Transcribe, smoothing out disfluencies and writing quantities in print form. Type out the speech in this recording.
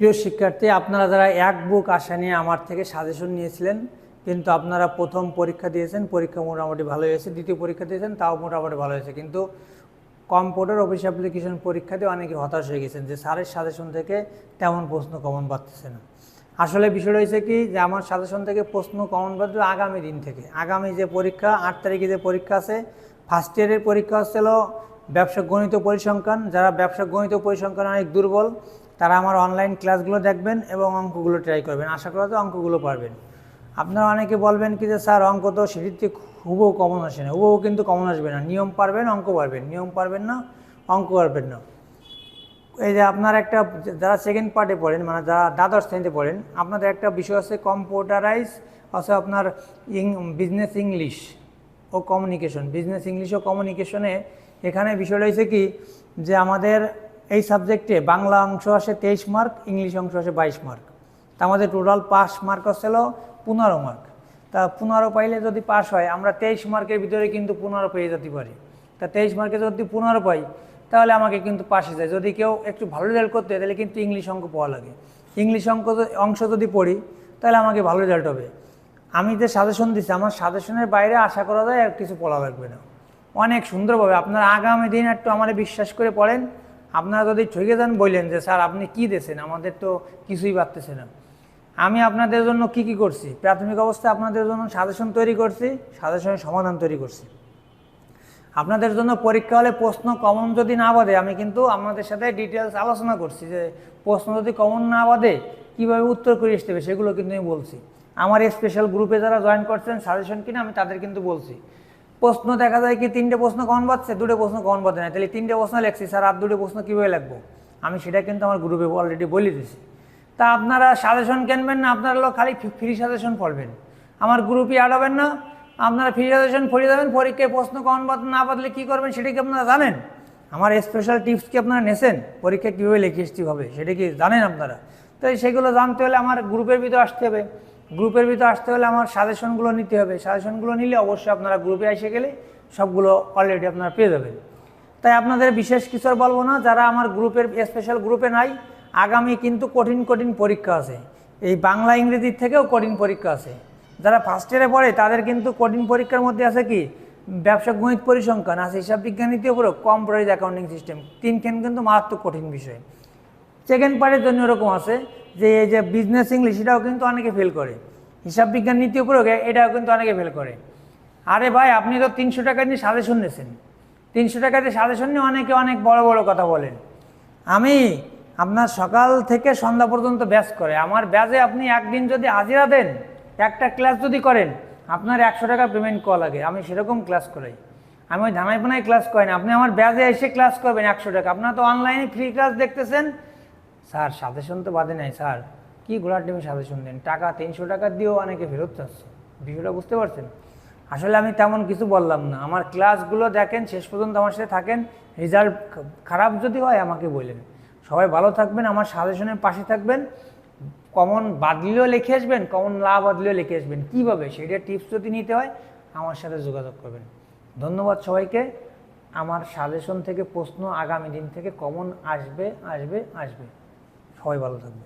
প্রিয় শিক্ষার্থী, আপনারা যারা এক বুক আশা নিয়ে আমার থেকে সাজেশন নিয়েছিলেন, কিন্তু আপনারা প্রথম পরীক্ষা দিয়েছেন, পরীক্ষা মোটামুটি ভালো হয়েছে, দ্বিতীয় পরীক্ষা দিয়েছেন, তাও মোটামুটি ভালো হয়েছে, কিন্তু কম্পিউটার অফিস অ্যাপ্লিকেশন পরীক্ষা দিয়ে অনেকে হতাশ হয়ে গেছেন যে স্যারের সাজেশন থেকে তেমন প্রশ্ন কমন পাচ্ছে না। আসলে বিষয়টা হয়েছে কি, যে আমার সাজেশন থেকে প্রশ্ন কমন পাচ্ছে আগামী দিন থেকে। আগামী যে পরীক্ষা 8 তারিখে যে পরীক্ষা আছে, ফার্স্ট ইয়ারের পরীক্ষা হচ্ছিল ব্যবসা গণিত পরিসংখ্যান। যারা ব্যবসা গণিত পরিসংখ্যান অনেক দুর্বল, তারা আমার অনলাইন ক্লাসগুলো দেখবেন এবং অঙ্কগুলো ট্রাই করবেন। আশা করা তো অঙ্কগুলো পারবেন। আপনারা অনেকে বলবেন কি যে স্যার অঙ্ক তো সেটির থেকে হুবহু কমন আসে না। হুবহু কিন্তু কমন আসবে না। নিয়ম পারবেন, অঙ্ক পারবেন, নিয়ম পারবেন না, অঙ্ক পারবেন না। এই যে আপনার একটা, যারা সেকেন্ড পার্টে পড়েন, মানে যারা দ্বাদশ শ্রেণীতে পড়েন, আপনাদের একটা বিষয় আছে কম্পিউটারাইজ, আছে আপনার বিজনেস ইংলিশ ও কমিউনিকেশন। বিজনেস ইংলিশ ও কমিউনিকেশনে এখানে বিষয়টা হয়েছে কি, যে আমাদের এই সাবজেক্টে বাংলা অংশ আসে 23 মার্ক, ইংলিশ অংশ আসে 22 মার্ক। তা আমাদের টোটাল পাস মার্ক হচ্ছিল 15 মার্ক। তা 15 পাইলে যদি পাস হয়, আমরা 23 মার্কের ভিতরে কিন্তু 15 পেয়ে যেতে পারি। তা 23 মার্কে যদি 15 পাই, তাহলে আমাকে কিন্তু পাশে যায়। যদি কেউ একটু ভালো রেজাল্ট করতে হয়, তাহলে কিন্তু ইংলিশ অঙ্ক পড়া লাগে। ইংলিশ অংশ যদি পড়ি, তাহলে আমাকে ভালো রেজাল্ট হবে। আমি যে সাজেশন দিচ্ছি, আমার সাজেশনের বাইরে আশা করা যায় আর কিছু পড়া লাগবে না। অনেক সুন্দরভাবে আপনারা আগামী দিন একটু আমাদের বিশ্বাস করে পড়েন। আপনারা যদি ঠকে যান, বললেন যে স্যার আপনি কী দিয়েছেন, আমাদের তো কিছুই পারতেছে না। আমি আপনাদের জন্য কি করছি, প্রাথমিক অবস্থায় আপনাদের জন্য সাজেশন তৈরি করছি, সাজেশনের সমাধান তৈরি করছি। আপনাদের জন্য পরীক্ষা হলে প্রশ্ন কমন যদি না বাঁধে, আমি কিন্তু আপনাদের সাথে ডিটেলস আলোচনা করছি যে প্রশ্ন যদি কমন না বাঁধে কীভাবে উত্তর করে আসতে হবে, সেগুলো কিন্তু আমি বলছি। আমার এই স্পেশাল গ্রুপে যারা জয়েন করছেন সাজেশন কিনে, আমি তাদের কিন্তু বলছি। প্রশ্ন দেখা যায় কি 3টে প্রশ্ন কমন বাঁধছে, 2টে প্রশ্ন কমন বাঁধে না, তাহলে 3টে প্রশ্ন লিখছি, স্যার আর 2টে প্রশ্ন কীভাবে লিখবো, আমি সেটা কিন্তু আমার গ্রুপে অলরেডি বলে দিয়েছি। তা আপনারা সাজেশন কিনবেন না, আপনারা খালি ফ্রি সাজেশন পড়বেন, আমার গ্রুপে অ্যাড হবেন না। আপনারা ফ্রি সাজেশন পড়ে যাবেন, পরীক্ষায় প্রশ্ন কমন না বাদলে কী করবেন সেটা কি আপনারা জানেন? আমার স্পেশাল টিপস কি আপনারা নেছেন? পরীক্ষা কীভাবে লিখে আসতে হবে সেটা কি জানেন আপনারা? তো সেগুলো জানতে হলে আমার গ্রুপের ভিতরে আসতে হবে। গ্রুপের ভিতরে আসতে হলে আমার সাজেশনগুলো নিতে হবে। সাজেশনগুলো নিলে অবশ্যই আপনারা গ্রুপে এসে গেলে সবগুলো অলরেডি আপনারা পেয়ে যাবেন। তাই আপনাদের বিশেষ কিছু আর বলবো না। যারা আমার গ্রুপের স্পেশাল গ্রুপে নাই, আগামী কিন্তু কঠিন পরীক্ষা আছে। এই বাংলা ইংরেজির থেকেও কঠিন পরীক্ষা আছে। যারা ফার্স্ট ইয়ারে পড়ে তাদের কিন্তু কঠিন পরীক্ষার মধ্যে আছে কি, ব্যবসা গণিত পরিসংখ্যান আছে, হিসাব বিজ্ঞানীতে উপরে কম্পিউটারাইজ অ্যাকাউন্টিং সিস্টেম, 3খান কিন্তু মারাত্মক কঠিন বিষয়। সেকেন্ড পার্টের জন্য এরকম আছে যে এই যে বিজনেস ইংলিশ, এটাও কিন্তু অনেকে ফেল করে। হিসাব বিজ্ঞান নীতি উপরে এটাও কিন্তু অনেকে ফেল করে। আরে ভাই, আপনি তো 300 টাকা দিয়ে সাজেশন নিয়েছেন, 300 টাকা দিয়ে সাজেশন নিয়ে অনেকে অনেক বড় বড় কথা বলেন। আমি আপনার সকাল থেকে সন্ধ্যা পর্যন্ত ব্যাচ করে, আমার ব্যাচে আপনি একদিন যদি হাজিরা দেন, একটা ক্লাস যদি করেন, আপনার 100 টাকা পেমেন্ট করা লাগে। আমি সেরকম ক্লাস করাই, আমি ওই ধানাইপানায় ক্লাস করি না। আপনি আমার ব্যাচে এসে ক্লাস করবেন 100 টাকা। আপনারা তো অনলাইনে ফ্রি ক্লাস দেখতেছেন। স্যার সাজেশন তো বাদে নাই, স্যার কি ঘোড়ার টিমে সাজেশন দেন, টাকা 300 টাকা দিয়েও অনেকে ফেরত যাচ্ছে। বিষয়টা বুঝতে পারছেন? আসলে আমি তেমন কিছু বললাম না। আমার ক্লাসগুলো দেখেন, শেষ পর্যন্ত আমার সাথে থাকেন। রেজাল্ট খারাপ যদি হয় আমাকে বলেন। সবাই ভালো থাকবেন, আমার সাজেশনের পাশে থাকবেন। কমন বাদলিও লিখে আসবেন, কমন না বাদলিও লিখে আসবেন। কীভাবে সেটা টিপস যদি নিতে হয় আমার সাথে যোগাযোগ করবেন। ধন্যবাদ সবাইকে। আমার সাজেশন থেকে প্রশ্ন আগামী দিন থেকে কমন আসবে। সবাই ভালো থাকবে।